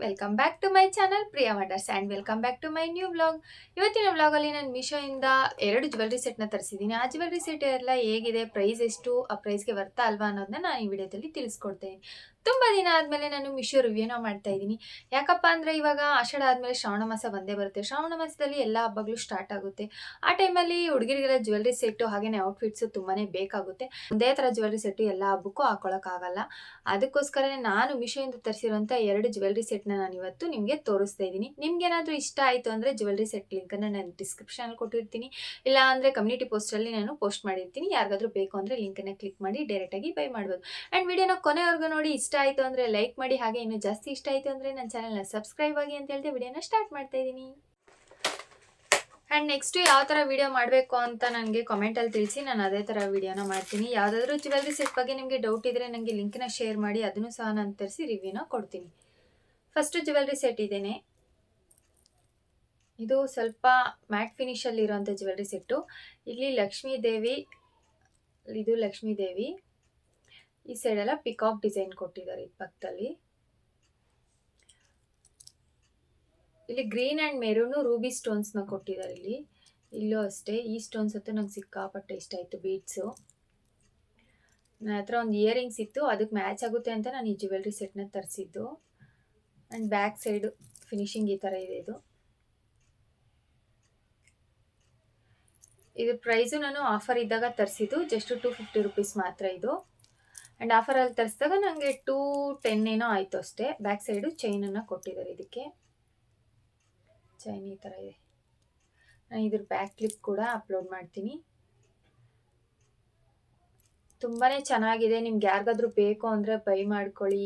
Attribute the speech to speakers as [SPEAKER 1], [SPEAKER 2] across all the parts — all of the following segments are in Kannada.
[SPEAKER 1] Welcome back to my channel Priya matters and welcome back to my new vlog. ಇವತ್ತಿನ ವ್ಲಾಗಲ್ಲಿ ನಾನು ಮೀಶೋಯಿಂದ 2 ಜ್ಯುವೆಲ್ರಿ ಸೆಟ್ನ ತರಿಸಿದ್ದೀನಿ. ಆ ಜ್ಯುವೆಲ್ರಿ ಸೆಟ್ ಎಲ್ಲ ಹೇಗಿದೆ, ಪ್ರೈಸ್ ಎಷ್ಟು, ಆ ಪ್ರೈಸ್ಗೆ ವರ್ತಾ ಅಲ್ವಾ ಅನ್ನೋದನ್ನ ನಾನು ಈ ವಿಡಿಯೋದಲ್ಲಿ ತಿಳಿಸ್ಕೊಡ್ತೇನೆ. ತುಂಬ ದಿನ ಆದಮೇಲೆ ನಾನು ಮೀಶೋ ರಿವ್ಯೂನ ಮಾಡ್ತಾ ಇದ್ದೀನಿ. ಯಾಕಪ್ಪ ಅಂದರೆ ಇವಾಗ ಆಷಾಢ ಆದಮೇಲೆ ಶ್ರಾವಣ ಮಾಸ ಬಂದೇ ಬರುತ್ತೆ. ಶ್ರಾವಣ ಮಾಸದಲ್ಲಿ ಎಲ್ಲ ಹಬ್ಬಗಳು ಸ್ಟಾರ್ಟ್ ಆಗುತ್ತೆ. ಆ ಟೈಮಲ್ಲಿ ಹುಡುಗಿರಿಗೆಲ್ಲ ಜ್ಯುವೆಲ್ರಿ ಸೆಟ್ಟು ಹಾಗೆಯೇ ಔಟ್ಫಿಟ್ಸು ತುಂಬಾ ಬೇಕಾಗುತ್ತೆ. ಒಂದೇ ಥರ ಜ್ಯುವೆಲ್ರಿ ಸೆಟ್ಟು ಎಲ್ಲ ಹಬ್ಬಕ್ಕೂ ಹಾಕೊಳ್ಳೋಕ್ಕಾಗಲ್ಲ. ಅದಕ್ಕೋಸ್ಕರನೇ ನಾನು ಮೀಶೋಯಿಂದ ತರಿಸಿರುವಂಥ 2 ಜ್ಯುವೆಲ್ರಿ ಸೆಟ್ನ ನಾನು ಇವತ್ತು ನಿಮಗೆ ತೋರಿಸ್ತಾ ಇದ್ದೀನಿ. ನಿಮ್ಗೇನಾದರೂ ಇಷ್ಟ ಆಯಿತು ಅಂದರೆ ಜ್ಯುವೆಲ್ರಿ ಸೆಟ್ ಲಿಂಕನ್ನು ನಾನು ಡಿಸ್ಕ್ರಿಪ್ಷನಲ್ಲಿ ಕೊಟ್ಟಿರ್ತೀನಿ, ಇಲ್ಲ ಅಂದರೆ ಕಮ್ಯುನಿಟಿ ಪೋಸ್ಟಲ್ಲಿ ನಾನು ಪೋಸ್ಟ್ ಮಾಡಿರ್ತೀನಿ. ಯಾರಿಗಾದ್ರೂ ಬೇಕು ಅಂದರೆ ಲಿಂಕನ್ನು ಕ್ಲಿಕ್ ಮಾಡಿ ಡೈರೆಕ್ಟಾಗಿ ಬೈ ಮಾಡ್ಬೋದು. ಆ್ಯಂಡ್ ವಿಡಿಯೋನ ಕೊನೆವರೆಗೂ ನೋಡಿ. ಇಷ್ಟ ಆಯಿತು ಅಂದರೆ ಲೈಕ್ ಮಾಡಿ, ಹಾಗೆ ಇನ್ನೂ ಜಾಸ್ತಿ ಇಷ್ಟ ಆಯಿತು ಅಂದರೆ ನನ್ನ ಚಾನಲ್ನ ಸಬ್ಸ್ಕ್ರೈಬ್ ಆಗಿ ಅಂತ ಹೇಳ್ದೆ ವಿಡಿಯೋನ ಸ್ಟಾರ್ಟ್ ಮಾಡ್ತಾ ಇದ್ದೀನಿ. ಆ್ಯಂಡ್ ನೆಕ್ಸ್ಟು ಯಾವ ಥರ ವೀಡಿಯೋ ಮಾಡಬೇಕು ಅಂತ ನನಗೆ ಕಾಮೆಂಟಲ್ಲಿ ತಿಳಿಸಿ, ನಾನು ಅದೇ ಥರ ವೀಡಿಯೋನ ಮಾಡ್ತೀನಿ. ಯಾವುದಾದ್ರೂ ಜ್ಯುವೆಲ್ರಿ ಸೆಟ್ ಬಗ್ಗೆ ನಿಮಗೆ ಡೌಟ್ ಇದ್ದರೆ ನನಗೆ ಲಿಂಕ್ನ ಶೇರ್ ಮಾಡಿ, ಅದನ್ನು ಸಹ ನಾನು ತರಿಸಿ ರಿವ್ಯೂನ ಕೊಡ್ತೀನಿ. ಫಸ್ಟು ಜ್ಯುವೆಲ್ರಿ ಸೆಟ್ ಇದೇನೆ. ಇದು ಸ್ವಲ್ಪ ಮ್ಯಾಟ್ ಫಿನಿಷಲ್ಲಿ ಇರೋಂಥ ಜ್ಯುವೆಲ್ರಿ ಸೆಟ್ಟು. ಇಲ್ಲಿ ಲಕ್ಷ್ಮೀ ದೇವಿ, ಇದು ಲಕ್ಷ್ಮೀ ದೇವಿ, ಈ ಸೈಡೆಲ್ಲ ಪಿಕಾಕ್ ಡಿಸೈನ್ ಕೊಟ್ಟಿದ್ದಾರೆ. ಇದು ಪಕ್ಕದಲ್ಲಿ ಇಲ್ಲಿ ಗ್ರೀನ್ ಆ್ಯಂಡ್ ಮೆರೂನು ರೂಬಿ ಸ್ಟೋನ್ಸ್ನ ಕೊಟ್ಟಿದ್ದಾರೆ. ಇಲ್ಲೂ ಅಷ್ಟೇ. ಈ ಸ್ಟೋನ್ಸ್ ಅಂತೂ ನಂಗೆ ಸಿಕ್ಕಾಪಟ್ಟೆ ಇಷ್ಟ ಆಯಿತು. ಬೀಡ್ಸು ನನ್ನ ಹತ್ರ ಒಂದು ಇಯರಿಂಗ್ಸ್ ಇತ್ತು, ಅದಕ್ಕೆ ಮ್ಯಾಚ್ ಆಗುತ್ತೆ ಅಂತ ನಾನು ಈ ಜ್ಯುವೆಲ್ರಿ ಸೆಟ್ನ ತರಿಸಿದ್ದು. ಆ್ಯಂಡ್ ಬ್ಯಾಕ್ ಸೈಡು ಫಿನಿಶಿಂಗ್ ಈ ಥರ ಇದೆ. ಇದು ಪ್ರೈಸು ನಾನು ಆಫರ್ ಇದ್ದಾಗ ತರಿಸಿದ್ದು, ಜಸ್ಟ್ 250 ರುಪೀಸ್ ಮಾತ್ರ ಇದು. ಆ್ಯಂಡ್ ಆಫರಲ್ಲಿ ತರಿಸಿದಾಗ ನನಗೆ 210 ಏನೋ ಆಯಿತು ಅಷ್ಟೇ. ಬ್ಯಾಕ್ ಸೈಡು ಚೈನನ್ನು ಕೊಟ್ಟಿದ್ದಾರೆ. ಇದಕ್ಕೆ ಚೈನ್ ಈ ಥರ ಇದೆ. ನಾನು ಇದ್ರ ಬ್ಯಾಕ್ ಕ್ಲಿಪ್ ಕೂಡ ಅಪ್ಲೋಡ್ ಮಾಡ್ತೀನಿ. ತುಂಬಾ ಚೆನ್ನಾಗಿದೆ. ನಿಮ್ಗೆ ಯಾರಿಗಾದ್ರೂ ಬೇಕು ಅಂದರೆ ಬೈ ಮಾಡ್ಕೊಳ್ಳಿ.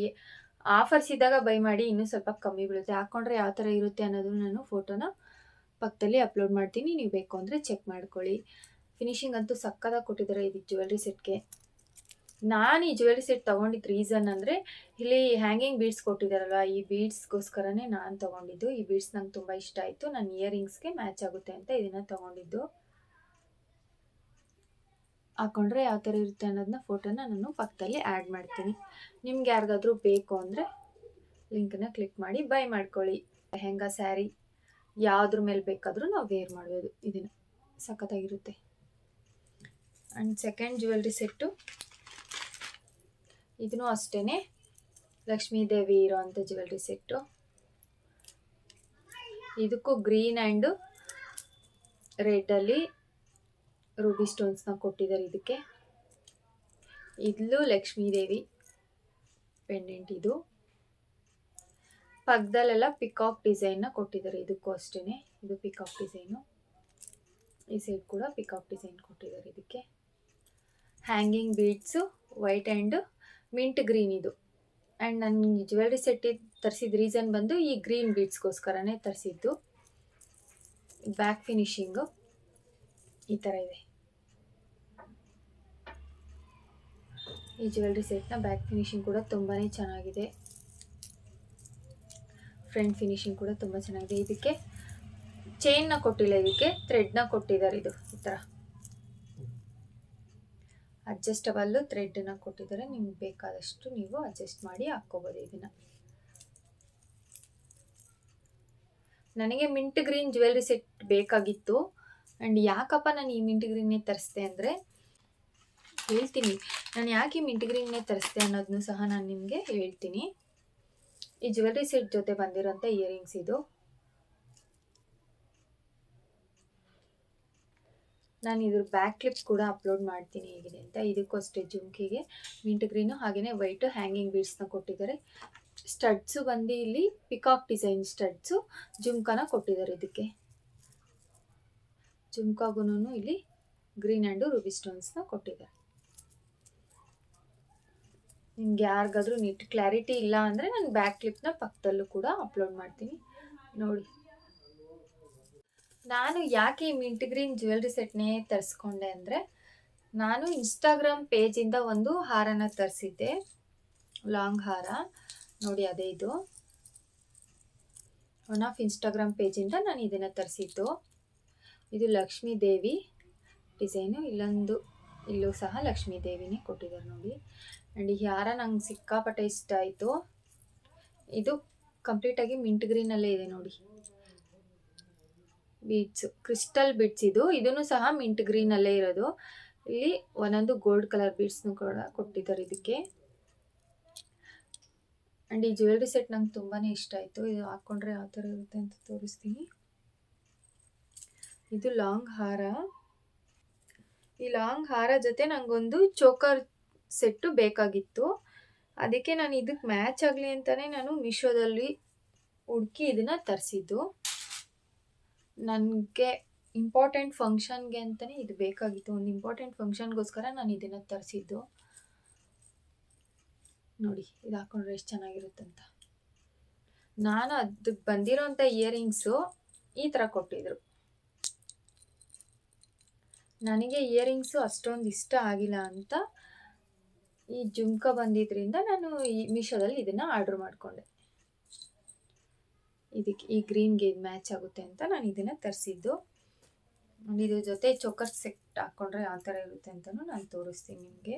[SPEAKER 1] ಆಫರ್ಸ್ ಇದ್ದಾಗ ಬೈ ಮಾಡಿ, ಇನ್ನೂ ಸ್ವಲ್ಪ ಕಮ್ಮಿ ಬೀಳುತ್ತೆ. ಹಾಕ್ಕೊಂಡ್ರೆ ಯಾವ ಥರ ಇರುತ್ತೆ ಅನ್ನೋದು ನಾನು ಫೋಟೋನ ಪಕ್ಕದಲ್ಲಿ ಅಪ್ಲೋಡ್ ಮಾಡ್ತೀನಿ, ನೀವು ಬೇಕು ಅಂದರೆ ಚೆಕ್ ಮಾಡ್ಕೊಳ್ಳಿ. ಫಿನಿಶಿಂಗ್ ಅಂತೂ ಸಕ್ಕತ್ತಾಗಿ ಕೊಟ್ಟಿದ್ದಾರೆ ಇದು ಜ್ಯುವೆಲ್ರಿ ಸೆಟ್ಗೆ. ನಾನು ಈ ಜ್ಯುವೆಲ್ರಿ ಸೆಟ್ ತೊಗೊಂಡಿದ್ದು ರೀಸನ್ ಅಂದರೆ ಇಲ್ಲಿ ಹ್ಯಾಂಗಿಂಗ್ ಬೀಡ್ಸ್ ಕೊಟ್ಟಿದ್ದಾರಲ್ವ, ಈ ಬೀಡ್ಸ್ಗೋಸ್ಕರನೇ ನಾನು ತೊಗೊಂಡಿದ್ದು. ಈ ಬೀಡ್ಸ್ ನಂಗೆ ತುಂಬ ಇಷ್ಟ ಆಯಿತು. ನನ್ನ ಇಯರಿಂಗ್ಸ್ಗೆ ಮ್ಯಾಚ್ ಆಗುತ್ತೆ ಅಂತ ಇದನ್ನು ತೊಗೊಂಡಿದ್ದು. ಹಾಕ್ಕೊಂಡ್ರೆ ಯಾವ ಥರ ಇರುತ್ತೆ ಅನ್ನೋದನ್ನ ಫೋಟೋನ ನಾನು ಪಕ್ಕದಲ್ಲಿ ಆ್ಯಡ್ ಮಾಡ್ತೀನಿ. ನಿಮ್ಗೆ ಯಾರಿಗಾದ್ರೂ ಬೇಕು ಅಂದರೆ ಲಿಂಕನ್ನ ಕ್ಲಿಕ್ ಮಾಡಿ ಬೈ ಮಾಡ್ಕೊಳ್ಳಿ. ಲೆಹೆಂಗಾ, ಸ್ಯಾರಿ ಯಾವುದ್ರ ಮೇಲೆ ಬೇಕಾದರೂ ನಾವು ವೇರ್ ಮಾಡ್ಬೋದು. ಇದನ್ನು ಸಖತ್ತಾಗಿರುತ್ತೆ. ಆ್ಯಂಡ್ ಸೆಕೆಂಡ್ ಜ್ಯುವೆಲ್ರಿ ಸೆಟ್ಟು, ಇದೂ ಅಷ್ಟೇ ಲಕ್ಷ್ಮೀ ದೇವಿ ಇರೋ ಅಂಥ ಜ್ಯುವೆಲ್ರಿ ಸೆಟ್ಟು. ಇದಕ್ಕೂ ಗ್ರೀನ್ ಆ್ಯಂಡು ರೆಡ್ಡಲ್ಲಿ ರೂಬಿ ಸ್ಟೋನ್ಸ್ನ ಕೊಟ್ಟಿದ್ದಾರೆ. ಇದಕ್ಕೆ ಇಲ್ಲೂ ಲಕ್ಷ್ಮೀ ದೇವಿ ಪೆಂಡೆಂಟ್. ಇದು ಪಕ್ಕದಲ್ಲೆಲ್ಲ ಪಿಕಾಕ್ ಡಿಸೈನ್ನ ಕೊಟ್ಟಿದ್ದಾರೆ. ಇದಕ್ಕೂ ಅಷ್ಟೇ, ಇದು ಪಿಕಾಕ್ ಡಿಸೈನು. ಈ ಸೈಡ್ ಕೂಡ ಪಿಕಾಕ್ ಡಿಸೈನ್ ಕೊಟ್ಟಿದ್ದಾರೆ. ಇದಕ್ಕೆ hanging beads white and mint green ಇದು. ಆ್ಯಂಡ್ ನಾನು ಈ ಜ್ಯುವೆಲ್ರಿ ಸೆಟ್ ತರಿಸಿದ ರೀಸನ್ ಬಂದು ಈ ಗ್ರೀನ್ ಬೀಡ್ಸ್ಗೋಸ್ಕರನೇ ತರಿಸಿದ್ದು. ಬ್ಯಾಕ್ ಫಿನಿಶಿಂಗು ಈ ಥರ ಇದೆ. ಈ ಜ್ಯುವೆಲ್ರಿ ಸೆಟ್ನ ಬ್ಯಾಕ್ ಫಿನಿಶಿಂಗ್ ಕೂಡ ತುಂಬಾ ಚೆನ್ನಾಗಿದೆ. ಫ್ರಂಟ್ ಫಿನಿಶಿಂಗ್ ಕೂಡ ತುಂಬ ಚೆನ್ನಾಗಿದೆ. ಇದಕ್ಕೆ ಚೈನ್ನ ಕೊಟ್ಟಿಲ್ಲ, ಇದಕ್ಕೆ ಥ್ರೆಡ್ನ ಕೊಟ್ಟಿದ್ದಾರೆ. ಇದು ಈ ಥರ ಅಡ್ಜಸ್ಟಬಲ್ಲು ಥ್ರೆಡ್ನ ಕೊಟ್ಟಿದ್ದಾರೆ. ನಿಮ್ಗೆ ಬೇಕಾದಷ್ಟು ನೀವು ಅಡ್ಜಸ್ಟ್ ಮಾಡಿ ಹಾಕ್ಕೋಬೋದು ಇದನ್ನು. ನನಗೆ ಮಿಂಟ್ ಗ್ರೀನ್ ಜ್ಯುವೆಲ್ರಿ ಸೆಟ್ ಬೇಕಾಗಿತ್ತು. ಆ್ಯಂಡ್ ಯಾಕಪ್ಪ ನಾನು ಈ ಮಿಂಟ್ ಗ್ರೀನ್ನೇ ತರಿಸ್ದೆ ಅಂದರೆ ಹೇಳ್ತೀನಿ. ನಾನು ಯಾಕೆ ಮಿಂಟ್ ಗ್ರೀನ್ನೇ ತರಿಸ್ದೆ ಅನ್ನೋದನ್ನು ಸಹ ನಾನು ನಿಮಗೆ ಹೇಳ್ತೀನಿ. ಈ ಜ್ಯುವೆಲ್ರಿ ಸೆಟ್ ಜೊತೆ ಬಂದಿರೋಂಥ ಇಯರಿಂಗ್ಸ್ ಇದು. ನಾನು ಇದ್ರ ಬ್ಯಾಕ್ ಕ್ಲಿಪ್ ಕೂಡ ಅಪ್ಲೋಡ್ ಮಾಡ್ತೀನಿ ಹೇಗಿದೆ ಅಂತ. ಇದಕ್ಕೂ ಅಷ್ಟೇ ಜುಮ್ಕಿಗೆ ಮಿಂಟ್ ಗ್ರೀನು ಹಾಗೆಯೇ ವೈಟು ಹ್ಯಾಂಗಿಂಗ್ ಬೀಡ್ಸ್ನ ಕೊಟ್ಟಿದ್ದಾರೆ. ಸ್ಟಡ್ಸು ಬಂದು ಇಲ್ಲಿ ಪಿಕಾಕ್ ಡಿಸೈನ್ ಸ್ಟಡ್ಸು ಜುಮ್ಕಾನ ಕೊಟ್ಟಿದ್ದಾರೆ. ಇದಕ್ಕೆ ಜುಮ್ಕಾಗೂ ಇಲ್ಲಿ ಗ್ರೀನ್ ಆ್ಯಂಡು ರೂಬಿ ಸ್ಟೋನ್ಸ್ನ ಕೊಟ್ಟಿದ್ದಾರೆ. ನಿಮ್ಗೆ ಯಾರಿಗಾದ್ರೂ ನೀಟ್ ಕ್ಲಾರಿಟಿ ಇಲ್ಲ ಅಂದರೆ ನಾನು ಬ್ಯಾಕ್ ಕ್ಲಿಪ್ನ ಪಕ್ಕದಲ್ಲೂ ಕೂಡ ಅಪ್ಲೋಡ್ ಮಾಡ್ತೀನಿ ನೋಡಿ. ನಾನು ಯಾಕೆ ಈ ಮಿಂಟ್ ಗ್ರೀನ್ ಜ್ಯುವೆಲ್ರಿ ಸೆಟ್ನೇ ತರಿಸ್ಕೊಂಡೆ ಅಂದರೆ, ನಾನು ಇನ್ಸ್ಟಾಗ್ರಾಮ್ ಪೇಜಿಂದ ಒಂದು ಹಾರನ ತರಿಸಿದ್ದೆ, ಲಾಂಗ್ ಹಾರ ನೋಡಿ. ಅದೇ ಇದು ಒನ್ ಆಫ್ ಇನ್ಸ್ಟಾಗ್ರಾಮ್ ಪೇಜಿಂದ ನಾನು ಇದನ್ನು ತರಿಸಿದ್ದು. ಇದು ಲಕ್ಷ್ಮೀ ದೇವಿ ಡಿಸೈನು. ಇಲ್ಲೂ ಸಹ ಲಕ್ಷ್ಮೀ ದೇವಿನೇ ಕೊಟ್ಟಿದ್ದಾರೆ ನೋಡಿ. ಆ್ಯಂಡ್ ಈ ಹಾರ ನಂಗೆ ಸಿಕ್ಕಾಪಟ್ಟೆ ಇಷ್ಟ ಆಯಿತು. ಇದು ಕಂಪ್ಲೀಟಾಗಿ ಮಿಂಟ್ ಗ್ರೀನಲ್ಲೇ ಇದೆ ನೋಡಿ. ಬೀಡ್ಸ್, ಕ್ರಿಸ್ಟಲ್ ಬೀಡ್ಸ್ ಇದನ್ನು ಸಹ ಮಿಂಟ್ ಗ್ರೀನಲ್ಲೇ ಇರೋದು. ಇಲ್ಲಿ ಒಂದೊಂದು ಗೋಲ್ಡ್ ಕಲರ್ ಬೀಡ್ಸ್ನು ಕೂಡ ಕೊಟ್ಟಿದ್ದಾರೆ ಇದಕ್ಕೆ. ಆ್ಯಂಡ್ ಈ ಜ್ಯುವೆಲ್ರಿ ಸೆಟ್ ನಂಗೆ ತುಂಬಾ ಇಷ್ಟ ಆಯಿತು. ಇದು ಹಾಕ್ಕೊಂಡ್ರೆ ಯಾವ ಥರ ಇರುತ್ತೆ ಅಂತ ತೋರಿಸ್ತೀನಿ. ಇದು ಲಾಂಗ್ ಹಾರ. ಈ ಲಾಂಗ್ ಹಾರ ಜೊತೆ ನನಗೊಂದು ಚೋಕರ್ ಸೆಟ್ಟು ಬೇಕಾಗಿತ್ತು. ಅದಕ್ಕೆ ನಾನು ಇದಕ್ಕೆ ಮ್ಯಾಚ್ ಆಗಲಿ ಅಂತಲೇ ನಾನು ಮೀಶೋದಲ್ಲಿ ಹುಡುಕಿ ಇದನ್ನು ತರಿಸಿದ್ದು. ನನಗೆ ಇಂಪಾರ್ಟೆಂಟ್ ಫಂಕ್ಷನ್ಗೆ ಅಂತಲೇ ಇದು ಬೇಕಾಗಿತ್ತು. ಒಂದು ಇಂಪಾರ್ಟೆಂಟ್ ಫಂಕ್ಷನ್ಗೋಸ್ಕರ ನಾನು ಇದನ್ನು ತರಿಸಿದ್ದು. ನೋಡಿ ಇದು ಹಾಕ್ಕೊಂಡ್ರೆ ಎಷ್ಟು ಚೆನ್ನಾಗಿರುತ್ತಂತ. ನಾನು ಅದಕ್ಕೆ ಬಂದಿರೋಂಥ ಇಯರಿಂಗ್ಸು ಈ ಥರ ಕೊಟ್ಟಿದ್ರು. ನನಗೆ ಇಯರಿಂಗ್ಸು ಅಷ್ಟೊಂದು ಇಷ್ಟ ಆಗಿಲ್ಲ ಅಂತ ಈ ಜುಮ್ಕ ಬಂದಿದ್ದರಿಂದ ನಾನು ಈ ಮೀಶೋದಲ್ಲಿ ಇದನ್ನು ಆರ್ಡ್ರ್ ಮಾಡಿಕೊಂಡೆ. ಇದಕ್ಕೆ ಈ ಗ್ರೀನ್ಗೆ ಇದು ಮ್ಯಾಚ್ ಆಗುತ್ತೆ ಅಂತ ನಾನು ಇದನ್ನು ತರಿಸಿದ್ದು. ಇದ್ರ ಜೊತೆ ಚೋಕರ್ ಸೆಟ್ ಹಾಕ್ಕೊಂಡ್ರೆ ಯಾವ ಥರ ಇರುತ್ತೆ ಅಂತಲೂ ನಾನು ತೋರಿಸ್ತೀನಿ ನಿಮಗೆ.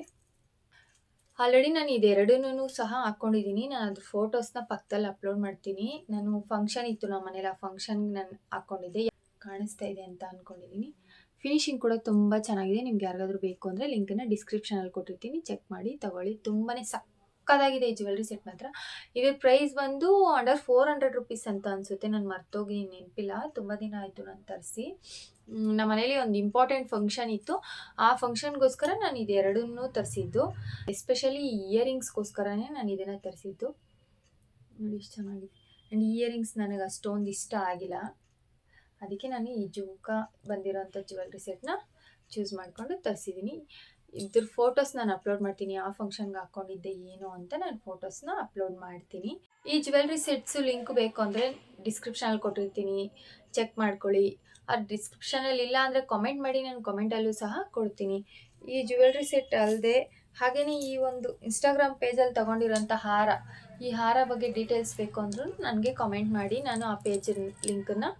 [SPEAKER 1] ಆಲ್ರೆಡಿ ನಾನು ಇದೆರಡನ್ನೂ ಸಹ ಹಾಕ್ಕೊಂಡಿದ್ದೀನಿ. ನಾನು ಅದ್ರ ಫೋಟೋಸ್ನ ಪಕ್ಕದಲ್ಲಿ ಅಪ್ಲೋಡ್ ಮಾಡ್ತೀನಿ. ನಾನು ಫಂಕ್ಷನ್ ಇತ್ತು ನಮ್ಮ ಮನೇಲಿ, ಆ ಫಂಕ್ಷನ್ಗೆ ನಾನು ಹಾಕ್ಕೊಂಡಿದ್ದೆ. ಕಾಣಿಸ್ತಾ ಇದೆ ಅಂತ ಅಂದ್ಕೊಂಡಿದ್ದೀನಿ. ಫಿನಿಶಿಂಗ್ ಕೂಡ ತುಂಬ ಚೆನ್ನಾಗಿದೆ. ನಿಮ್ಗೆ ಯಾರಿಗಾದ್ರೂ ಬೇಕು ಅಂದರೆ ಲಿಂಕನ್ನು ಡಿಸ್ಕ್ರಿಪ್ಷನಲ್ಲಿ ಕೊಟ್ಟಿರ್ತೀನಿ, ಚೆಕ್ ಮಾಡಿ ತಗೊಳ್ಳಿ. ತುಂಬಾ ಸಕ್ಕತ್ತಾಗಿದೆ ಈ ಜ್ಯುವೆಲ್ರಿ ಸೆಟ್ ಮಾತ್ರ. ಇದ್ರ ಪ್ರೈಸ್ ಬಂದು ಅಂಡರ್ 400 ರುಪೀಸ್ ಅಂತ ಅನಿಸುತ್ತೆ. ನಾನು ಮರ್ತೋಗಿ ನೆನಪಿಲ್ಲ, ತುಂಬ ದಿನ ಆಯಿತು ನಾನು ತರಿಸಿ. ನಮ್ಮ ಮನೇಲಿ ಒಂದು ಇಂಪಾರ್ಟೆಂಟ್ ಫಂಕ್ಷನ್ ಇತ್ತು. ಆ ಫಂಕ್ಷನ್ಗೋಸ್ಕರ ನಾನು ಇದೆರಡನ್ನೂ ತರಿಸಿದ್ದು. ಎಸ್ಪೆಷಲಿ ಇಯರಿಂಗ್ಸ್ಗೋಸ್ಕರನೇ ನಾನು ಇದನ್ನು ತರಿಸಿದ್ದು. ನೋಡಿ ಎಷ್ಟು ಚೆನ್ನಾಗಿದೆ. ಆ್ಯಂಡ್ ಇಯರಿಂಗ್ಸ್ ನನಗೆ ಅಷ್ಟೊಂದು ಇಷ್ಟ ಆಗಿಲ್ಲ. ಅದಕ್ಕೆ ನಾನು ಈ ಜುಮ್ಕ ಬಂದಿರೋಂಥ ಜ್ಯುವೆಲ್ರಿ ಸೆಟ್ನ ಚೂಸ್ ಮಾಡಿಕೊಂಡು ತರಿಸಿದ್ದೀನಿ. ಇದ್ರ ಫೋಟೋಸ್ ನಾನು ಅಪ್ಲೋಡ್ ಮಾಡ್ತೀನಿ. ಯಾವ ಫಂಕ್ಷನ್ಗೆ ಹಾಕ್ಕೊಂಡಿದ್ದೆ ಏನು ಅಂತ ನಾನು ಫೋಟೋಸ್ನ ಅಪ್ಲೋಡ್ ಮಾಡ್ತೀನಿ. ಈ ಜ್ಯುವೆಲ್ರಿ ಸೆಟ್ಸು ಲಿಂಕ್ ಬೇಕು ಅಂದರೆ ಡಿಸ್ಕ್ರಿಪ್ಷನಲ್ಲಿ ಕೊಟ್ಟಿರ್ತೀನಿ, ಚೆಕ್ ಮಾಡ್ಕೊಳ್ಳಿ. ಆ ಡಿಸ್ಕ್ರಿಪ್ಷನಲ್ಲಿ ಇಲ್ಲ ಅಂದರೆ ಕಾಮೆಂಟ್ ಮಾಡಿ, ನಾನು ಕಾಮೆಂಟಲ್ಲೂ ಸಹ ಕೊಡ್ತೀನಿ. ಈ ಜ್ಯುವೆಲ್ರಿ ಸೆಟ್ ಅಲ್ಲದೆ ಹಾಗೆಯೇ ಈ ಒಂದು ಇನ್ಸ್ಟಾಗ್ರಾಮ್ ಪೇಜಲ್ಲಿ ತೊಗೊಂಡಿರೋಂಥ ಹಾರ, ಈ ಹಾರ ಬಗ್ಗೆ ಡೀಟೇಲ್ಸ್ ಬೇಕು ಅಂದರೂ ನನಗೆ ಕಾಮೆಂಟ್ ಮಾಡಿ, ನಾನು ಆ ಪೇಜ್ ಲಿಂಕನ್ನು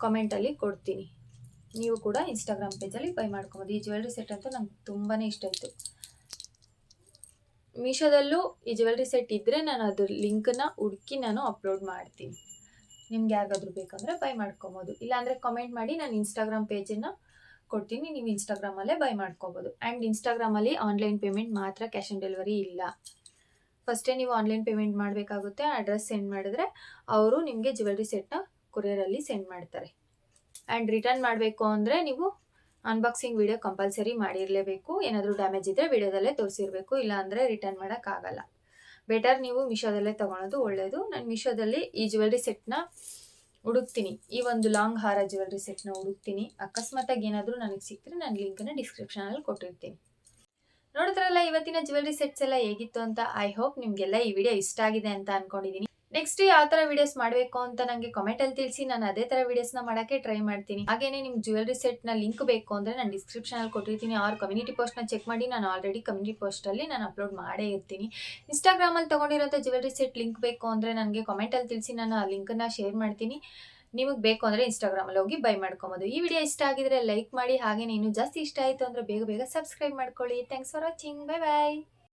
[SPEAKER 1] ಕಾಮೆಂಟಲ್ಲಿ ಕೊಡ್ತೀನಿ. ನೀವು ಕೂಡ ಇನ್ಸ್ಟಾಗ್ರಾಮ್ ಪೇಜಲ್ಲಿ ಬೈ ಮಾಡ್ಕೊಬೋದು. ಈ ಜ್ಯುವೆಲ್ರಿ ಸೆಟ್ ಅಂತೂ ನಂಗೆ ತುಂಬಾ ಇಷ್ಟ ಆಯಿತು. ಮೀಶೋದಲ್ಲೂ ಈ ಜ್ಯುವೆಲ್ರಿ ಸೆಟ್ ಇದ್ದರೆ ನಾನು ಅದ್ರ ಲಿಂಕನ್ನು ಹುಡುಕಿ ನಾನು ಅಪ್ಲೋಡ್ ಮಾಡ್ತೀನಿ. ನಿಮ್ಗೆ ಯಾರಿಗಾದ್ರೂ ಬೇಕಂದರೆ ಬೈ ಮಾಡ್ಕೊಬೋದು. ಇಲ್ಲಾಂದರೆ ಕಾಮೆಂಟ್ ಮಾಡಿ, ನಾನು ಇನ್ಸ್ಟಾಗ್ರಾಮ್ ಪೇಜನ್ನು ಕೊಡ್ತೀನಿ, ನೀವು ಇನ್ಸ್ಟಾಗ್ರಾಮಲ್ಲೇ ಬೈ ಮಾಡ್ಕೊಬೋದು. ಆ್ಯಂಡ್ ಇನ್ಸ್ಟಾಗ್ರಾಮಲ್ಲಿ ಆನ್ಲೈನ್ ಪೇಮೆಂಟ್ ಮಾತ್ರ, ಕ್ಯಾಶ್ ಆನ್ ಡೆಲಿವರಿ ಇಲ್ಲ. ಫಸ್ಟೇ ನೀವು ಆನ್ಲೈನ್ ಪೇಮೆಂಟ್ ಮಾಡಬೇಕಾಗುತ್ತೆ. ಅಡ್ರೆಸ್ ಸೆಂಡ್ ಮಾಡಿದ್ರೆ ಅವರು ನಿಮಗೆ ಜ್ಯುವೆಲ್ರಿ ಸೆಟ್ನ ಕೊರಿಯರಲ್ಲಿ ಸೆಂಡ್ ಮಾಡ್ತಾರೆ. ಆ್ಯಂಡ್ ರಿಟರ್ನ್ ಮಾಡಬೇಕು ಅಂದರೆ ನೀವು ಅನ್ಬಾಕ್ಸಿಂಗ್ ವಿಡಿಯೋ ಕಂಪಲ್ಸರಿ ಮಾಡಿರಲೇಬೇಕು. ಏನಾದರೂ ಡ್ಯಾಮೇಜ್ ಇದ್ದರೆ ವಿಡಿಯೋದಲ್ಲೇ ತೋರಿಸಿರಬೇಕು, ಇಲ್ಲ ರಿಟರ್ನ್ ಮಾಡೋಕ್ಕಾಗಲ್ಲ. ಬೆಟರ್ ನೀವು ಮೀಶೋದಲ್ಲೇ ತೊಗೊಳೋದು ಒಳ್ಳೆಯದು. ನಾನು ಮೀಶೋದಲ್ಲಿ ಈ ಜ್ಯುವೆಲ್ರಿ ಸೆಟ್ನ ಹುಡುಕ್ತೀನಿ, ಈ ಒಂದು ಲಾಂಗ್ ಹಾರ ಜ್ಯುವೆಲ್ರಿ ಸೆಟ್ನ ಹುಡುಕ್ತೀನಿ. ಅಕಸ್ಮಾತಾಗಿ ಏನಾದರೂ ನನಗೆ ಸಿಕ್ಕಿದ್ರೆ ನಾನು ಲಿಂಕನ್ನು ಡಿಸ್ಕ್ರಿಪ್ಷನಲ್ಲಿ ಕೊಟ್ಟಿರ್ತೀನಿ. ನೋಡಿದ್ರಲ್ಲ ಇವತ್ತಿನ ಜ್ಯುವೆಲ್ರಿ ಸೆಟ್ಸ್ ಎಲ್ಲ ಹೇಗಿತ್ತು ಅಂತ. ಐ ಹೋಪ್ ನಿಮಗೆಲ್ಲ ಈ ವಿಡಿಯೋ ಇಷ್ಟ ಆಗಿದೆ ಅಂತ ಅಂದ್ಕೊಂಡಿದ್ದೀನಿ. ನೆಕ್ಸ್ಟ್ ಯಾವ ಥರ ವೀಡಿಯೋಸ್ ಮಾಡಬೇಕು ಅಂತ ನನಗೆ ಕಮೆಂಟಲ್ಲಿ ತಿಳಿಸಿ, ನಾನು ಅದೇ ಥರ ವೀಡಿಯೋಸ್ನ ಮಾಡೋಕ್ಕೆ ಟ್ರೈ ಮಾಡ್ತೀನಿ. ಹಾಗೇನೇ ನಿಮ್ಮ ಜ್ಯುವೆಲ್ರಿ ಸೆಟ್ನ ಲಿಂಕ್ ಬೇಕು ಅಂದರೆ ನಾನು ಡಿಸ್ಕ್ರಿಪ್ಷನಲ್ಲಿ ಕೊಟ್ಟಿರ್ತೀನಿ. ಅವ್ರ ಕಮ್ಯುನಿಟಿ ಪೋಸ್ಟ್ನ ಚೆಕ್ ಮಾಡಿ, ನಾನು ಆಲ್ರೆಡಿ ಕಮ್ಯುನಿಟಿ ಪೋಸ್ಟಲ್ಲಿ ನಾನು ಅಪ್ಲೋಡ್ ಮಾಡೇ ಇರ್ತೀನಿ. ಇನ್ಸ್ಟಾಗ್ರಾಮಲ್ಲಿ ತೊಗೊಂಡಿರೋಂಥ ಜ್ಯುವೆಲ್ರಿ ಸೆಟ್ ಲಿಂಕ್ ಬೇಕು ಅಂದರೆ ನನಗೆ ಕಮೆಂಟಲ್ಲಿ ತಿಳಿಸಿ, ನಾನು ಆ ಲಿಂಕನ್ನು ಶೇರ್ ಮಾಡ್ತೀನಿ. ನಿಮಗೆ ಬೇಕು ಅಂದರೆ ಇನ್ಸ್ಟಾಗ್ರಾಮಲ್ಲಿ ಹೋಗಿ ಬೈ ಮಾಡ್ಕೊಬೋದು. ಈ ವಿಡಿಯೋ ಇಷ್ಟ ಆಗಿದ್ರೆ ಲೈಕ್ ಮಾಡಿ, ಹಾಗೆಯೇ ಇನ್ನೂ ಜಾಸ್ತಿ ಇಷ್ಟ ಆಯಿತು ಅಂದರೆ ಬೇಗ ಸಬ್ಸ್ಕ್ರೈಬ್ ಮಾಡ್ಕೊಳ್ಳಿ. Thanks for watching. Bye bye.